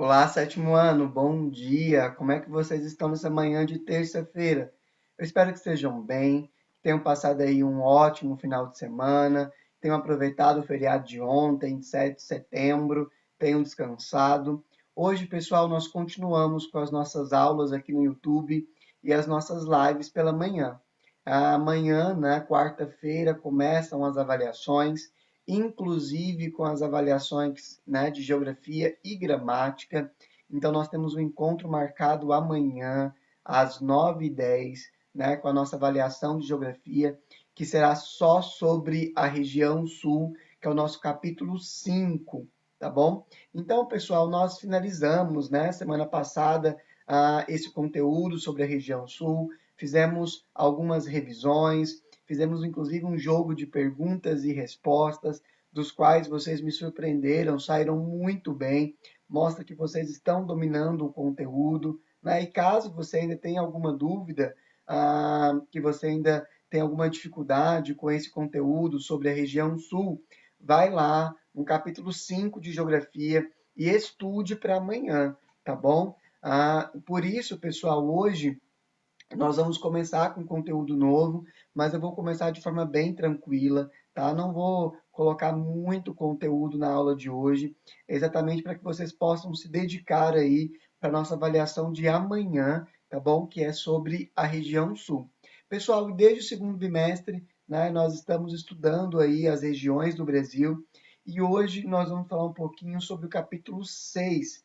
Olá, sétimo ano, bom dia. Como é que vocês estão nessa manhã de terça-feira? Eu espero que estejam bem, que tenham passado aí um ótimo final de semana, tenham aproveitado o feriado de ontem, 7 de setembro, tenham descansado. Hoje, pessoal, nós continuamos com as nossas aulas aqui no YouTube e as nossas lives pela manhã. Amanhã, né, quarta-feira, começam as avaliações, inclusive com as avaliações, né, de geografia e gramática. Então, nós temos um encontro marcado amanhã, às 9h10, né, com a nossa avaliação de geografia, que será só sobre a região sul, que é o nosso capítulo 5, tá bom? Então, pessoal, nós finalizamos, né, semana passada, esse conteúdo sobre a região sul, fizemos algumas revisões, fizemos inclusive um jogo de perguntas e respostas, dos quais vocês me surpreenderam, saíram muito bem, mostra que vocês estão dominando o conteúdo, né? E caso você ainda tenha alguma dúvida, que você ainda tem alguma dificuldade com esse conteúdo sobre a região sul, vai lá no capítulo 5 de Geografia e estude para amanhã, tá bom? Por isso, pessoal, hoje nós vamos começar com conteúdo novo, mas eu vou começar de forma bem tranquila, tá? Não vou colocar muito conteúdo na aula de hoje, exatamente para que vocês possam se dedicar aí para a nossa avaliação de amanhã, tá bom? Que é sobre a região sul. Pessoal, desde o segundo bimestre, né, nós estamos estudando aí as regiões do Brasil e hoje nós vamos falar um pouquinho sobre o capítulo 6.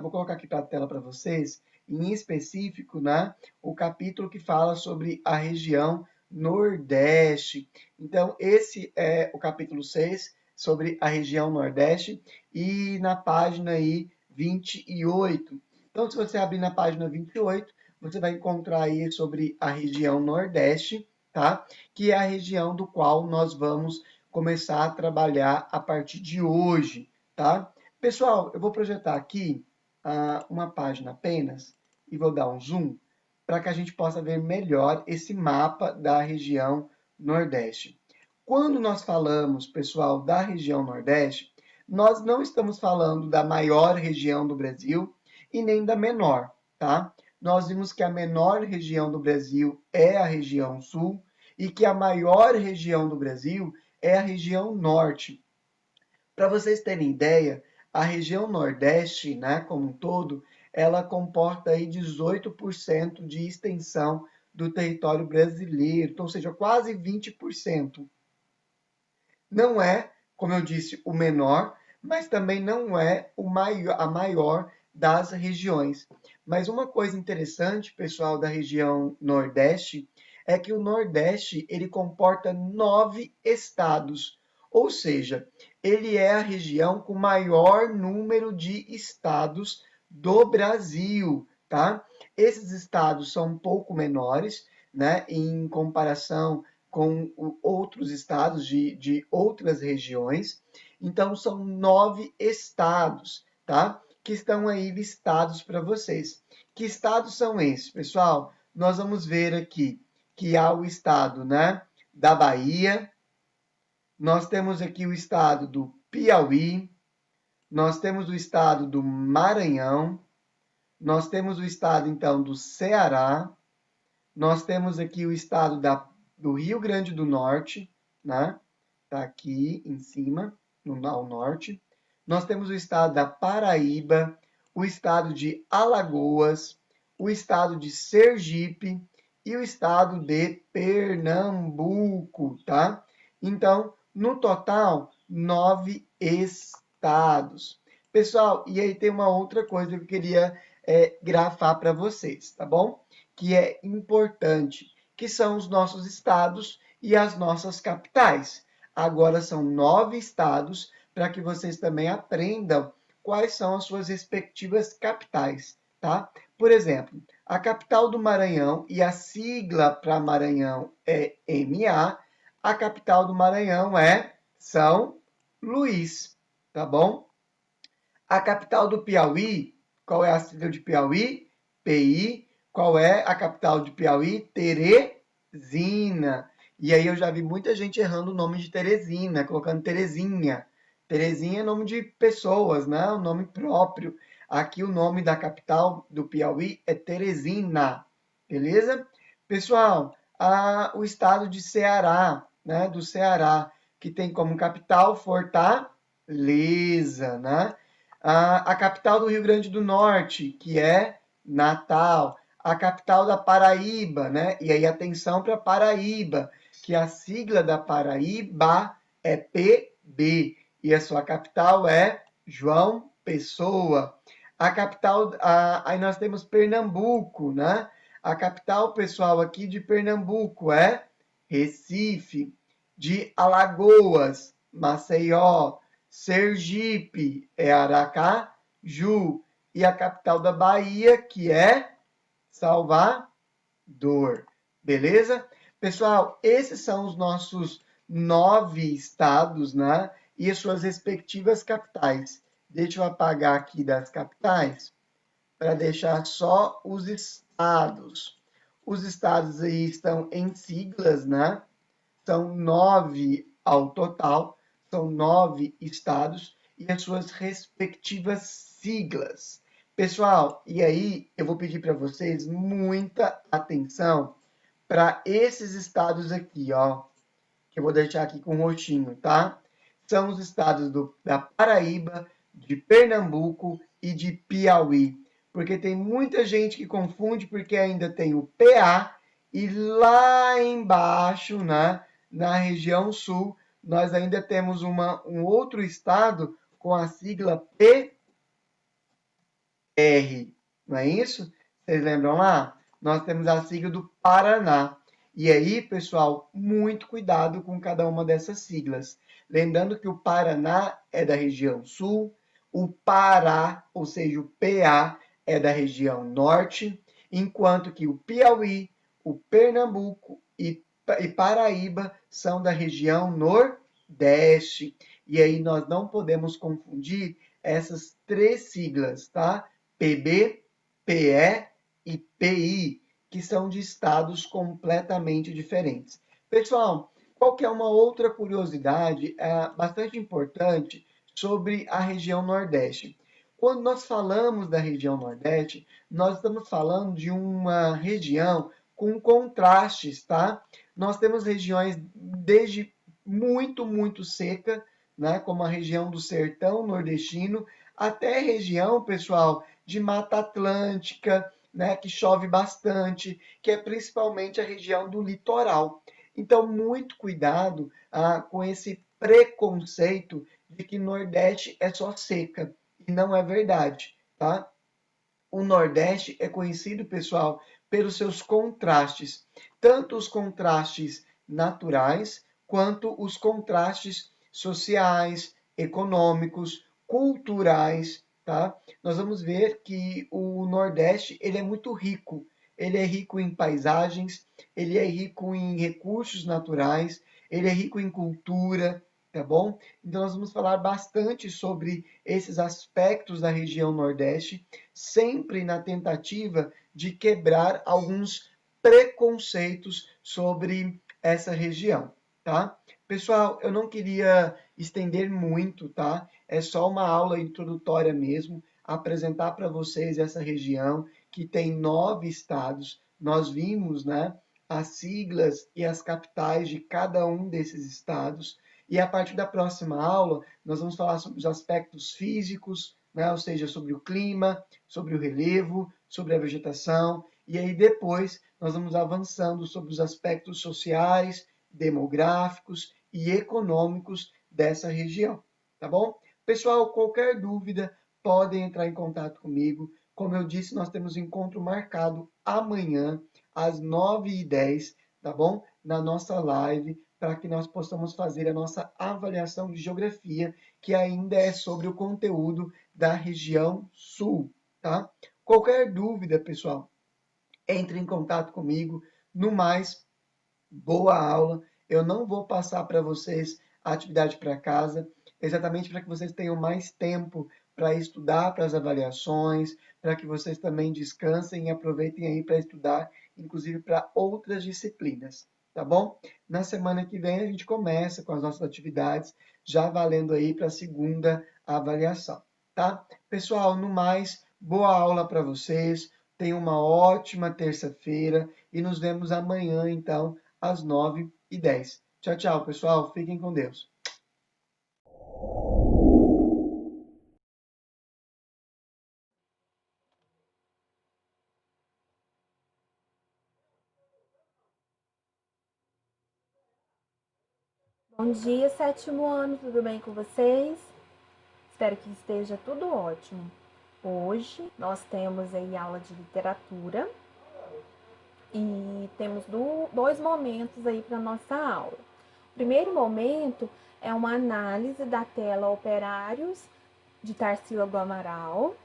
Vou colocar aqui para a tela para vocês, em específico, né, o capítulo que fala sobre a região Nordeste. Então, esse é o capítulo 6 sobre a região Nordeste e na página aí 28. Então, se você abrir na página 28, você vai encontrar aí sobre a região Nordeste, tá? Que é a região do qual nós vamos começar a trabalhar a partir de hoje, tá? Pessoal, eu vou projetar aqui uma página apenas e vou dar um zoom para que a gente possa ver melhor esse mapa da região Nordeste. Quando nós falamos, pessoal, da região Nordeste, nós não estamos falando da maior região do Brasil e nem da menor, tá? Nós vimos que a menor região do Brasil é a região Sul e que a maior região do Brasil é a região Norte. Para vocês terem ideia, a região Nordeste, né, como um todo, ela comporta aí 18% de extensão do território brasileiro, então, ou seja, quase 20%. Não é, como eu disse, o menor, mas também não é a maior das regiões. Mas uma coisa interessante, pessoal, da região Nordeste, é que o Nordeste ele comporta 9 estados, ou seja, ele é a região com maior número de estados do Brasil, tá? Esses estados são um pouco menores, né, em comparação com outros estados de outras regiões. Então, são 9 estados, tá? Que estão aí listados para vocês. Que estados são esses, pessoal? Nós vamos ver aqui que há o estado, né, da Bahia, nós temos aqui o estado do Piauí, nós temos o estado do Maranhão, nós temos o estado, então, do Ceará, nós temos aqui o estado do Rio Grande do Norte, né? Está aqui em cima, ao norte. Nós temos o estado da Paraíba, o estado de Alagoas, o estado de Sergipe e o estado de Pernambuco, tá? Então, no total, 9 estados. Pessoal, e aí tem uma outra coisa que eu queria grafar para vocês, tá bom? Que é importante, que são os nossos estados e as nossas capitais. Agora são 9 estados para que vocês também aprendam quais são as suas respectivas capitais, tá? Por exemplo, a capital do Maranhão e a sigla para Maranhão é MA, a capital do Maranhão é São Luís, tá bom? A capital do Piauí, qual é a sigla de Piauí? PI. Qual é a capital de Piauí? Teresina. E aí eu já vi muita gente errando o nome de Teresina, colocando Terezinha. Terezinha é nome de pessoas, né? O nome próprio. Aqui o nome da capital do Piauí é Teresina, beleza? Pessoal, o estado de Ceará, né, do Ceará, que tem como capital Fortaleza, né? A capital do Rio Grande do Norte, que é Natal. A capital da Paraíba, né? E aí atenção para Paraíba, que a sigla da Paraíba é PB e a sua capital é João Pessoa. A capital, aí nós temos Pernambuco, né? A capital, pessoal, aqui de Pernambuco é Recife. De Alagoas, Maceió. Sergipe é Aracaju. E a capital da Bahia, que é Salvador. Beleza? Pessoal, esses são os nossos 9 estados, né? E as suas respectivas capitais. Deixa eu apagar aqui das capitais para deixar só os estados. Os estados aí estão em siglas, né? São 9 ao total, são 9 estados e as suas respectivas siglas. Pessoal, e aí eu vou pedir para vocês muita atenção para esses estados aqui, ó, que eu vou deixar aqui com roxinho, tá? São os estados da Paraíba, de Pernambuco e de Piauí. Porque tem muita gente que confunde, porque ainda tem o PA e lá embaixo, né, na região sul, nós ainda temos um outro estado com a sigla PR, não é isso? Vocês lembram lá? Nós temos a sigla do Paraná. E aí, pessoal, muito cuidado com cada uma dessas siglas. Lembrando que o Paraná é da região sul, o Pará, ou seja, o PA, é da região norte, enquanto que o Piauí, o Pernambuco e Paraíba são da região nordeste. E aí nós não podemos confundir essas três siglas, tá? PB, PE e PI, que são de estados completamente diferentes. Pessoal, qual que é uma outra curiosidade bastante importante sobre a região Nordeste? Quando nós falamos da região Nordeste, nós estamos falando de uma região com contrastes, tá? Nós temos regiões desde muito seca, né, como a região do sertão nordestino, até região, pessoal, de Mata Atlântica, né, que chove bastante, que é principalmente a região do litoral. Então, muito cuidado com esse preconceito de que Nordeste é só seca. E não é verdade, tá? O Nordeste é conhecido, pessoal, pelos seus contrastes, tanto os contrastes naturais quanto os contrastes sociais, econômicos, culturais, tá? Nós vamos ver que o Nordeste, ele é muito rico. Ele é rico em paisagens, ele é rico em recursos naturais, ele é rico em cultura, tá bom? Então nós vamos falar bastante sobre esses aspectos da região Nordeste, sempre na tentativa de quebrar alguns preconceitos sobre essa região, tá? Pessoal, eu não queria estender muito, tá? É só uma aula introdutória mesmo, apresentar para vocês essa região que tem 9 estados. Nós vimos, né, as siglas e as capitais de cada um desses estados. E a partir da próxima aula, nós vamos falar sobre os aspectos físicos, né, ou seja, sobre o clima, sobre o relevo, sobre a vegetação. E aí depois nós vamos avançando sobre os aspectos sociais, demográficos e econômicos dessa região, tá bom? Pessoal, qualquer dúvida, podem entrar em contato comigo. Como eu disse, nós temos um encontro marcado amanhã, às 9h10, tá bom? Na nossa live, para que nós possamos fazer a nossa avaliação de geografia, que ainda é sobre o conteúdo da região sul, tá? Qualquer dúvida, pessoal, entre em contato comigo. No mais, boa aula. Eu não vou passar para vocês a atividade para casa, exatamente para que vocês tenham mais tempo para estudar para as avaliações, para que vocês também descansem e aproveitem aí para estudar, inclusive para outras disciplinas, tá bom? Na semana que vem a gente começa com as nossas atividades, já valendo aí para a segunda avaliação, tá? Pessoal, no mais, Boa aula para vocês. Tenham uma ótima terça-feira e nos vemos amanhã, então, às 9h10. Tchau, tchau, pessoal. Fiquem com Deus. Bom dia, sétimo ano, tudo bem com vocês? Espero que esteja tudo ótimo. Hoje nós temos aí aula de literatura e temos dois momentos aí para nossa aula. O primeiro momento é uma análise da tela Operários de Tarsila do Amaral.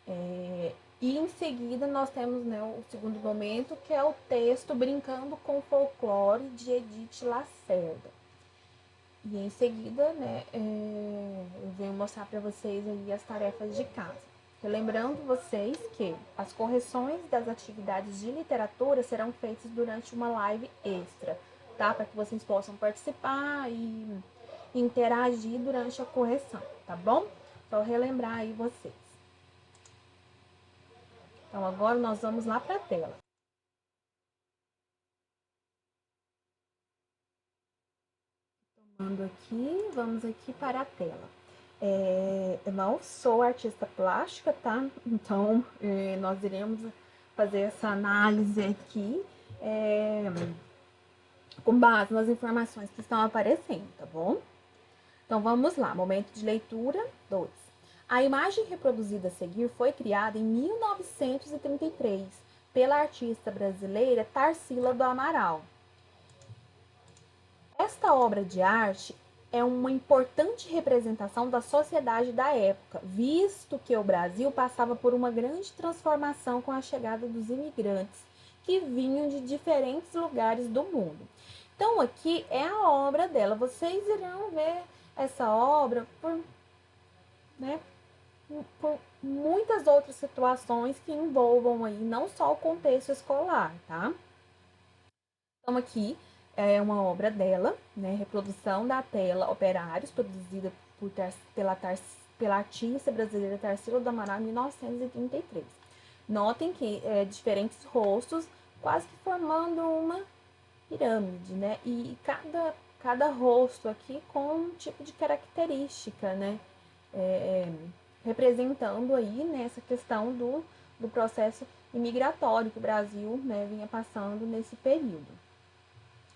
E em seguida nós temos, né, o segundo momento, que é o texto Brincando com Folclore, de Edith Lacerda. E em seguida, né, eu venho mostrar para vocês aí as tarefas de casa. Lembrando vocês que as correções das atividades de literatura serão feitas durante uma live extra, tá? Para que vocês possam participar e interagir durante a correção, tá bom? Só relembrar aí vocês. Então agora nós vamos lá para a tela. Tomando aqui, vamos aqui para a tela. Eu não sou artista plástica, tá? Então, nós iremos fazer essa análise aqui com base nas informações que estão aparecendo, tá bom? Então, vamos lá. Momento de leitura 2. A imagem reproduzida a seguir foi criada em 1933 pela artista brasileira Tarsila do Amaral. Esta obra de arte é uma importante representação da sociedade da época, visto que o Brasil passava por uma grande transformação com a chegada dos imigrantes que vinham de diferentes lugares do mundo. Então, aqui é a obra dela. Vocês irão ver essa obra por muitas outras situações que envolvam aí não só o contexto escolar, tá? Então, aqui é uma obra dela, né? Reprodução da tela Operários, produzida pela artista brasileira Tarsila do Amaral, em 1933. Notem que diferentes rostos, quase que formando uma pirâmide, né? E cada rosto aqui com um tipo de característica, né? Representando aí nessa questão do processo imigratório que o Brasil, né, vinha passando nesse período.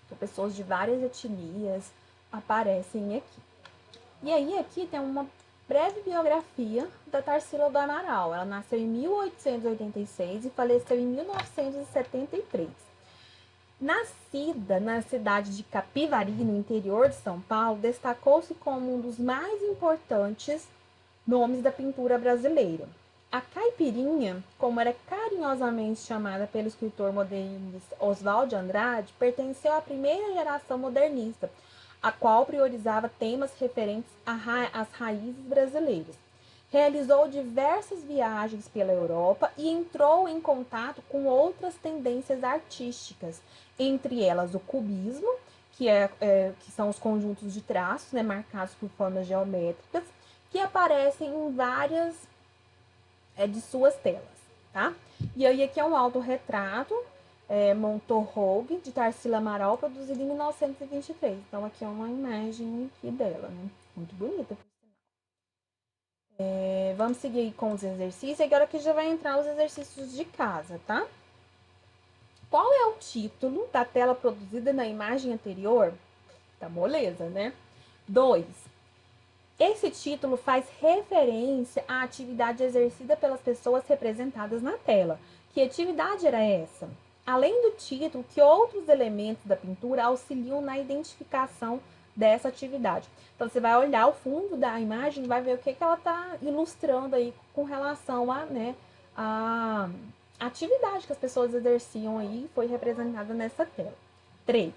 Então, pessoas de várias etnias aparecem aqui. E aí aqui tem uma breve biografia da Tarsila do Amaral. Ela nasceu em 1886 e faleceu em 1973. Nascida na cidade de Capivari, no interior de São Paulo, destacou-se como um dos mais importantes nomes da pintura brasileira. A caipirinha, como era carinhosamente chamada pelo escritor modernista Oswald de Andrade, pertenceu à primeira geração modernista, a qual priorizava temas referentes às raízes brasileiras. Realizou diversas viagens pela Europa e entrou em contato com outras tendências artísticas, entre elas o cubismo, que são os conjuntos de traços, né, marcados por formas geométricas, que aparecem em várias de suas telas, tá? E aí aqui é um autorretrato, Montauk, de Tarsila Amaral, produzido em 1923. Então aqui é uma imagem aqui dela, né? Muito bonita. Vamos seguir com os exercícios. E agora que já vai entrar os exercícios de casa, tá? Qual é o título da tela produzida na imagem anterior? Tá moleza, né? 2. Esse título faz referência à atividade exercida pelas pessoas representadas na tela. Que atividade era essa? Além do título, que outros elementos da pintura auxiliam na identificação dessa atividade? Então, você vai olhar o fundo da imagem e vai ver o que ela está ilustrando aí com relação a atividade que as pessoas exerciam aí, foi representada nessa tela. 3.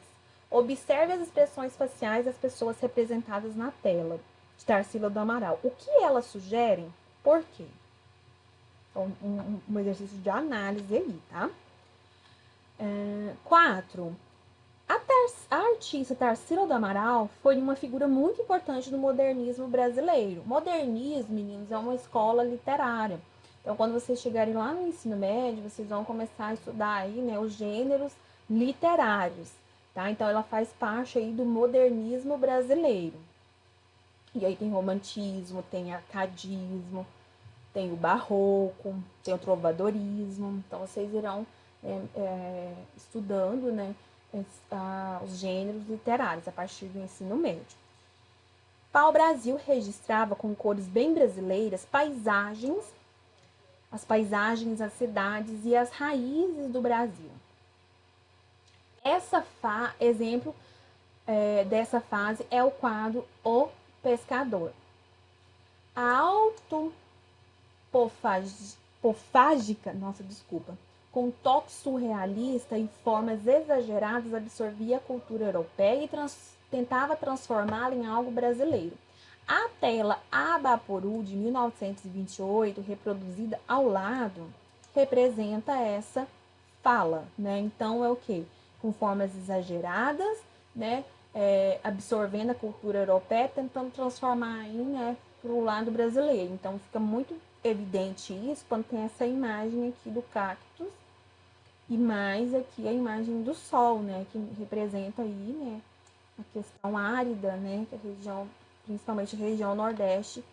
Observe as expressões faciais das pessoas representadas na tela de Tarsila do Amaral. O que elas sugerem? Por quê? Então, um exercício de análise aí, tá? 4. A artista Tarsila do Amaral foi uma figura muito importante no modernismo brasileiro. Modernismo, meninos, é uma escola literária Então, quando vocês chegarem lá no ensino médio, vocês vão começar a estudar aí, né, os gêneros literários, tá? Então, ela faz parte aí do modernismo brasileiro. E aí tem romantismo, tem arcadismo, tem o barroco, tem o trovadorismo. Então, vocês irão estudando, né, os gêneros literários a partir do ensino médio. Pau-Brasil registrava com cores bem brasileiras as paisagens, as cidades e as raízes do Brasil. Exemplo dessa fase é o quadro O Pescador. A autopofágica, com toque surrealista e formas exageradas, absorvia a cultura europeia e tentava transformá-la em algo brasileiro. A tela Abaporu, de 1928, reproduzida ao lado, representa essa fala, né? Então, é o quê? Com formas exageradas, né? Absorvendo a cultura europeia, tentando transformar aí, né, para o lado brasileiro. Então, fica muito evidente isso quando tem essa imagem aqui do cactus e mais aqui a imagem do sol, né, que representa aí, né, a questão árida, né, que a região, principalmente a região nordeste,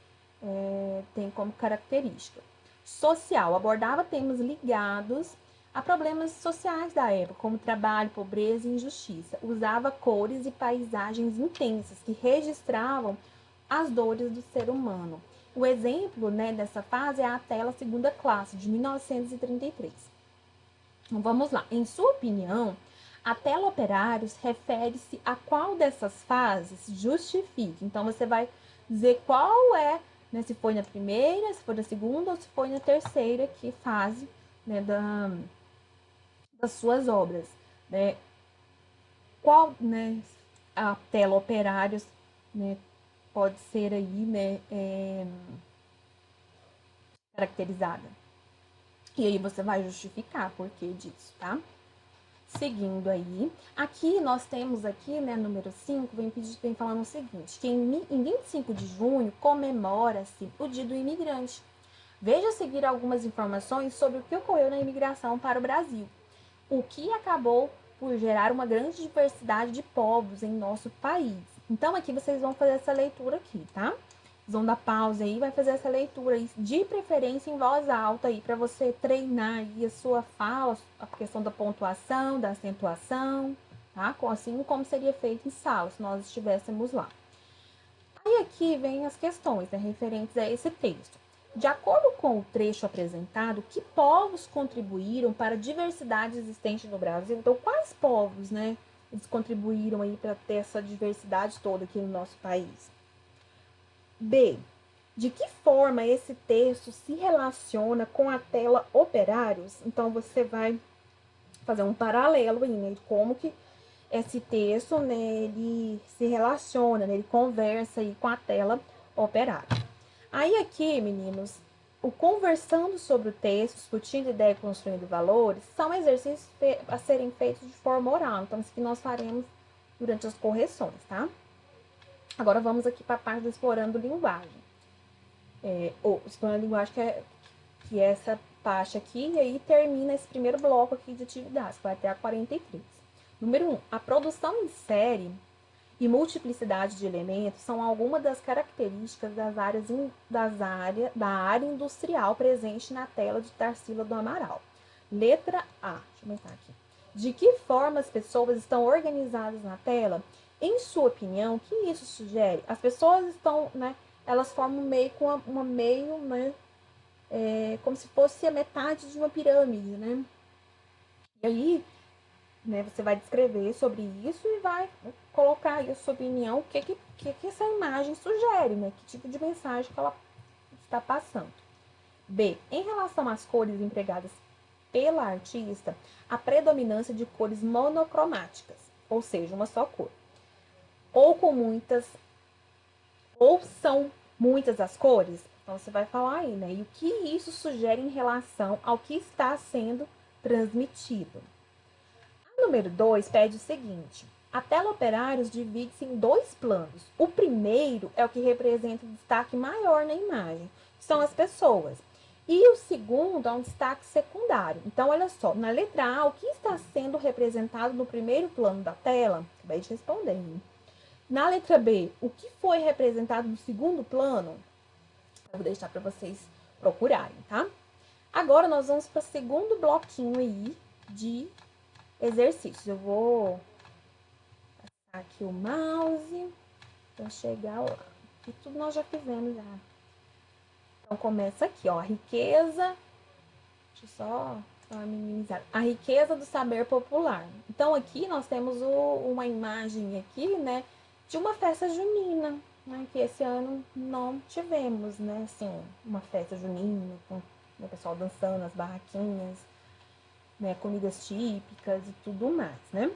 tem como característica. Social, abordava temas ligados a problemas sociais da época, como trabalho, pobreza e injustiça. Usava cores e paisagens intensas que registravam as dores do ser humano. O exemplo, né, dessa fase é a tela Segunda Classe, de 1933. Então, vamos lá. Em sua opinião, a tela Operários refere-se a qual dessas fases justifica? Então, você vai dizer qual é, né, se foi na primeira, se foi na segunda ou se foi na terceira que fase, né, das suas obras, né? Qual, né, a tela Operários, né, pode ser aí, né, caracterizada. E aí você vai justificar por que disso, tá? Seguindo aí, aqui nós temos aqui, né, número 5, vem falando o seguinte, que em 25 de junho comemora-se o Dia do Imigrante. Veja a seguir algumas informações sobre o que ocorreu na imigração para o Brasil, o que acabou por gerar uma grande diversidade de povos em nosso país. Então, aqui vocês vão fazer essa leitura aqui, tá? Vocês vão dar pausa aí, vai fazer essa leitura aí, de preferência em voz alta aí, para você treinar aí a sua fala, a questão da pontuação, da acentuação, tá? Assim como seria feito em sala, se nós estivéssemos lá. Aí aqui vem as questões, né, referentes a esse texto. De acordo com o trecho apresentado, que povos contribuíram para a diversidade existente no Brasil? Então, quais povos, né, eles contribuíram aí para ter essa diversidade toda aqui no nosso país? B. De que forma esse texto se relaciona com a tela Operários? Então, você vai fazer um paralelo aí, né, de como que esse texto, né, ele se relaciona, né, ele conversa aí com a tela Operários. Aí aqui, meninos, o conversando sobre o texto, discutindo ideia e construindo valores, são exercícios a serem feitos de forma oral. Então, isso que nós faremos durante as correções, tá? Agora vamos aqui para a parte do explorando linguagem. Explorando linguagem, que é essa parte aqui, e aí termina esse primeiro bloco aqui de atividades, que vai até a 43. Número 1. A produção em série e multiplicidade de elementos são algumas das características da área industrial presente na tela de Tarsila do Amaral. Letra A. Deixa eu aumentar aqui. De que forma as pessoas estão organizadas na tela? Em sua opinião, o que isso sugere? As pessoas estão, né, elas formam meio com uma meio, né, como se fosse a metade de uma pirâmide, né? E aí, né, você vai descrever sobre isso e vai colocar aí a sua opinião, o que essa imagem sugere, né? Que tipo de mensagem que ela está passando. B. Em relação às cores empregadas pela artista, a predominância de cores monocromáticas, ou seja, uma só cor. Ou são muitas as cores? Então você vai falar aí, né? E o que isso sugere em relação ao que está sendo transmitido. A número 2 pede o seguinte: a tela Operários divide-se em dois planos. O primeiro é o que representa o destaque maior na imagem, que são as pessoas. E o segundo é um destaque secundário. Então, olha só, na letra A, o que está sendo representado no primeiro plano da tela? Acabei de responder. Hein? Na letra B, o que foi representado no segundo plano? Eu vou deixar para vocês procurarem, tá? Agora, nós vamos para o segundo bloquinho aí de exercícios. Eu vou passar aqui o mouse para chegar lá. E tudo nós já fizemos já. Então, começa aqui, ó, a riqueza. Deixa eu só minimizar. A riqueza do saber popular. Então, aqui nós temos uma imagem aqui, né, de uma festa junina, né, que esse ano não tivemos, né, assim, uma festa junina com o pessoal dançando nas barraquinhas, né, comidas típicas e tudo mais, né,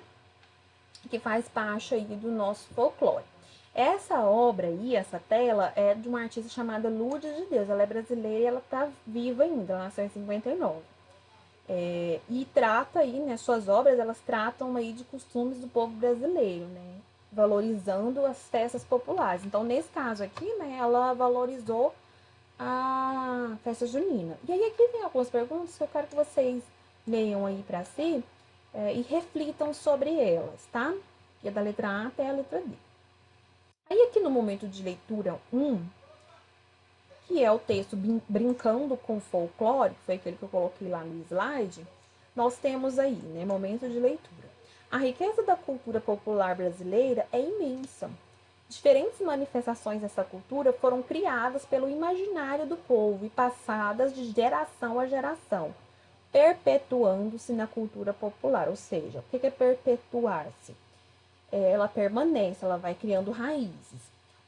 que faz parte aí do nosso folclore. Essa obra aí, essa tela, é de uma artista chamada Lourdes de Deus. Ela é brasileira e ela tá viva ainda, ela nasceu em 59. E trata aí, né, suas obras, elas tratam aí de costumes do povo brasileiro, né, valorizando as festas populares. Então, nesse caso aqui, né, ela valorizou a festa junina. E aí aqui tem algumas perguntas que eu quero que vocês leiam aí para si e reflitam sobre elas, tá? Que é da letra A até a letra D. Aí aqui no momento de leitura 1, que é o texto Brincando com Folclore, que foi aquele que eu coloquei lá no slide, nós temos aí, né, momento de leitura. A riqueza da cultura popular brasileira é imensa. Diferentes manifestações dessa cultura foram criadas pelo imaginário do povo e passadas de geração a geração, perpetuando-se na cultura popular. Ou seja, o que é perpetuar-se? Ela permanece, ela vai criando raízes.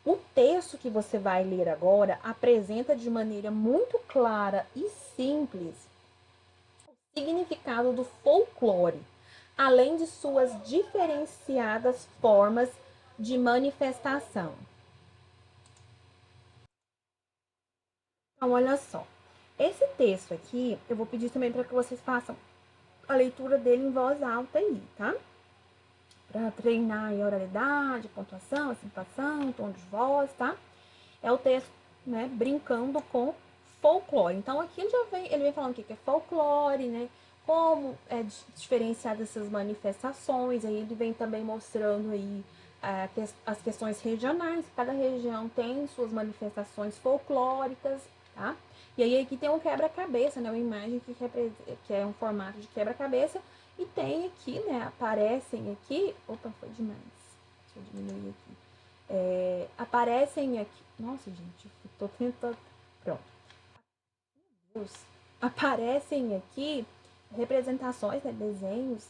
O texto que você vai ler agora apresenta de maneira muito clara e simples o significado do folclore, além de suas diferenciadas formas de manifestação. Então, olha só. Esse texto aqui, eu vou pedir também para que vocês façam a leitura dele em voz alta aí, tá? Para treinar a oralidade, pontuação, acentuação, tom de voz, tá? É o texto, né, brincando com folclore. Então, aqui ele vem falando o que é folclore, né? Como é diferenciado essas manifestações. Aí ele vem também mostrando aí as questões regionais. Cada região tem suas manifestações folclóricas, tá? E aí aqui tem um quebra-cabeça, né? Uma imagem que é um formato de quebra-cabeça. E tem aqui, né? Aparecem aqui... Opa, foi demais. Deixa eu diminuir aqui. Aparecem aqui... Nossa, gente, eu tô tentando... Pronto. Aparecem aqui representações, né, desenhos,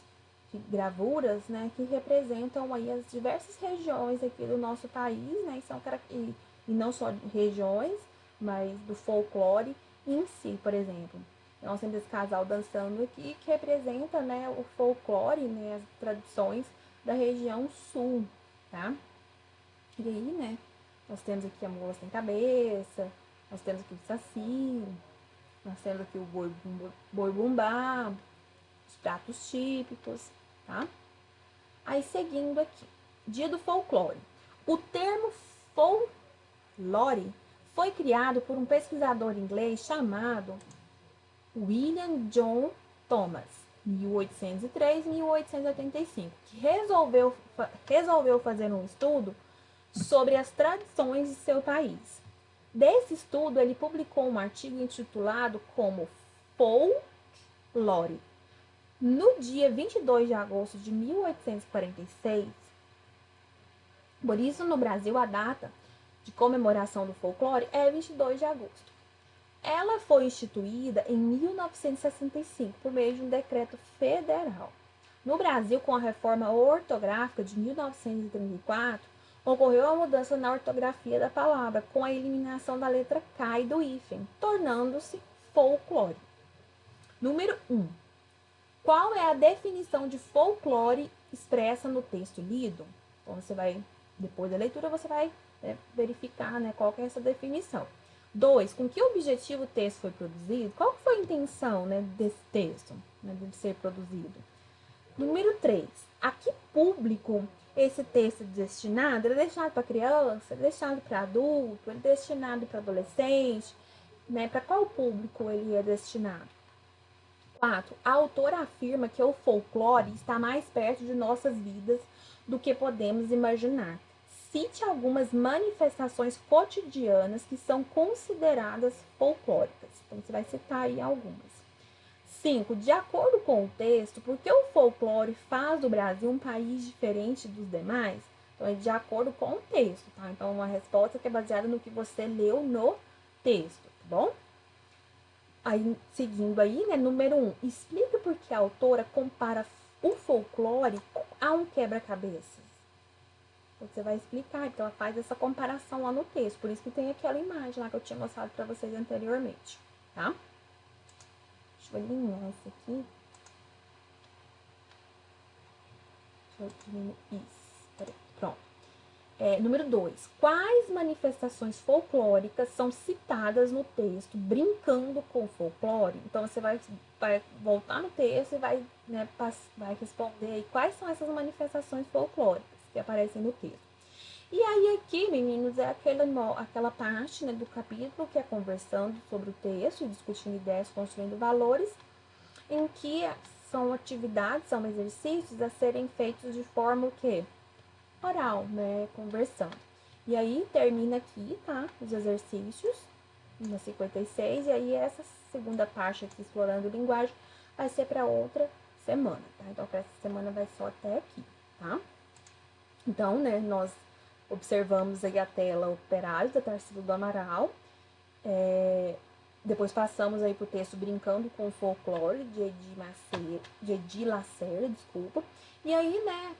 gravuras, né, que representam aí as diversas regiões aqui do nosso país, né, e não só regiões, mas do folclore em si, por exemplo. Nós temos esse casal dançando aqui que representa, né, o folclore, né, as tradições da região sul, tá? E aí, né, nós temos aqui a mula sem cabeça, nós temos aqui o saci, nós temos aqui o boi bumbá, os pratos típicos, tá? Aí, seguindo aqui, dia do folclore. O termo folclore foi criado por um pesquisador inglês chamado William John Thomas, 1803-1885, que resolveu fazer um estudo sobre as tradições de seu país. Desse estudo, ele publicou um artigo intitulado como Folklore. No dia 22 de agosto de 1846, por isso no Brasil a data de comemoração do folclore é 22 de agosto. Ela foi instituída em 1965 por meio de um decreto federal. No Brasil, com a reforma ortográfica de 1934, ocorreu a mudança na ortografia da palavra, com a eliminação da letra K e do hífen, tornando-se folclore. Número 1. Qual é a definição de folclore expressa no texto lido? Então, você vai, depois da leitura, você vai verificar, né, qual que é essa definição. 2. Com que objetivo o texto foi produzido? Qual foi a intenção, né, desse texto, né, de ser produzido? Número 3. A que público esse texto é destinado? Ele é destinado para criança? Ele é destinado para adulto? Ele é destinado para adolescente? né? Para qual público ele é destinado? 4. A autora afirma que o folclore está mais perto de nossas vidas do que podemos imaginar. Cite algumas manifestações cotidianas que são consideradas folclóricas. Então, você vai citar aí algumas. 5. De acordo com o texto, por que o folclore faz do Brasil um país diferente dos demais? Então, é de acordo com o texto, tá? Então, uma resposta que é baseada no que você leu no texto, tá bom? Aí, seguindo aí, né, número 1, explica por que a autora compara o folclore a um quebra-cabeças. Você vai explicar, então ela faz essa comparação lá no texto, por isso que tem aquela imagem lá que eu tinha mostrado para vocês anteriormente, tá? Deixa eu alinhar isso aqui. Isso, peraí, pronto. Número 2. Quais manifestações folclóricas são citadas no texto brincando com o folclore? Então, você vai voltar no texto e vai, né, vai responder aí quais são essas manifestações folclóricas que aparecem no texto. E aí aqui, meninos, é aquela parte, né, do capítulo que é conversando sobre o texto, discutindo ideias, construindo valores, em que são atividades, são exercícios a serem feitos de forma o quê? Oral, né? Conversando. E aí termina aqui, tá? Os exercícios, na 56, e aí essa segunda parte aqui, explorando linguagem, vai ser para outra semana, tá? Então, para essa semana vai só até aqui, tá? Então, né, nós observamos aí a tela Operários, da Tarsila do Amaral. Depois passamos aí pro texto Brincando com o Folclore, de Edir Lacerda, desculpa. E aí, né,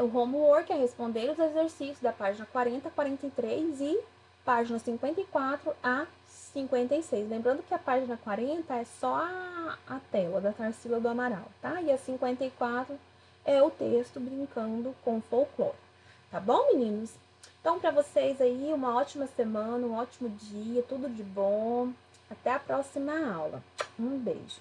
o homework é responder os exercícios da página 40, 43 e página 54 a 56. Lembrando que a página 40 é só a tela da Tarsila do Amaral, tá? E a 54 é o texto Brincando com o Folclore. Tá bom, meninos? Então, para vocês aí, uma ótima semana, um ótimo dia, tudo de bom. Até a próxima aula. Um beijo.